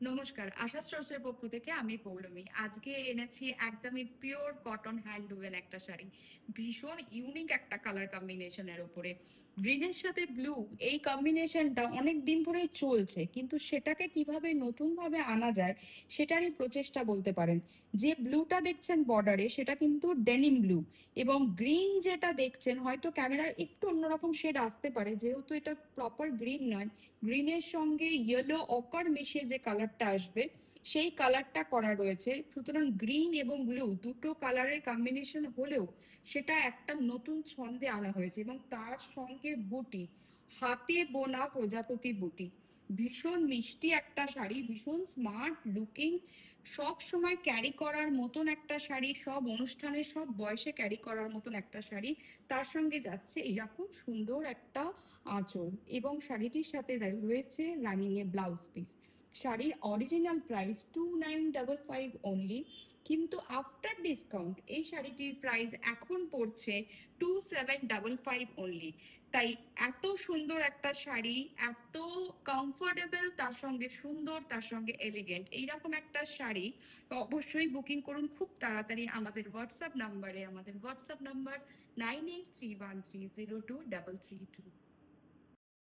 নমস্কার, আশা স্টোর্সের পক্ষ থেকে আমি পৌলমী। আজকে এনেছি একদমই পিওর কটন হ্যান্ড উভেন একটা শাড়ি। ভীষণ ইউনিক একটা কালার কম্বিনেশনের উপরে গ্রিনের সাথে ব্লু, এই কম্বিনেশনটা অনেক দিন ধরেই চলছে, কিন্তু সেটাকে কিভাবে নতুন ভাবে আনা যায় সেটারই প্রচেষ্টা বলতে পারেন। যে ব্লুটা দেখছেন বর্ডারে সেটা কিন্তু ডেনিম ব্লু, এবং গ্রিন যেটা দেখছেন হয়তো ক্যামেরায় একটু অন্যরকম শেড আসতে পারে যেহেতু এটা প্রপার গ্রিন নয়। গ্রিনের সঙ্গে ইয়েলো অকার মিশিয়ে যে কালারটা আসবে সেই কালারটা করা রয়েছে, সুতরাং গ্রিন এবং ব্লু দুটো কালারের কম্বিনেশন হলেও সেটা একটা নতুন ছন্দে আনা হয়েছে, এবং তার সঙ্গে বুটি, হাতে বোনা প্রজাপতি বুটি। ভীষণ মিষ্টি একটা শাড়ি, ভীষণ স্মার্ট লুকিং, সব সময় ক্যারি করার মতন একটা শাড়ি, সব অনুষ্ঠানে সব বয়সে ক্যারি করার মতন একটা শাড়ি। তার সঙ্গে যাচ্ছে এরকম সুন্দর একটা আঁচল, এবং শাড়িটির সাথে রয়েছে রানিং এ ব্লাউজ পিস। শাড়ির অরিজিনাল প্রাইস 2955 অনলি, কিন্তু আফটার ডিসকাউন্ট এই শাড়িটির প্রাইস এখন পড়ছে 2755 অনলি। তাই এত সুন্দর একটা শাড়ি, এত কমফোর্টেবল, তার সঙ্গে সুন্দর, তার সঙ্গে এলিগেন্ট, এইরকম একটা শাড়ি অবশ্যই বুকিং করুন খুব তাড়াতাড়ি আমাদের হোয়াটসঅ্যাপ নাম্বারে। আমাদের হোয়াটসঅ্যাপ নাম্বার 9831302332।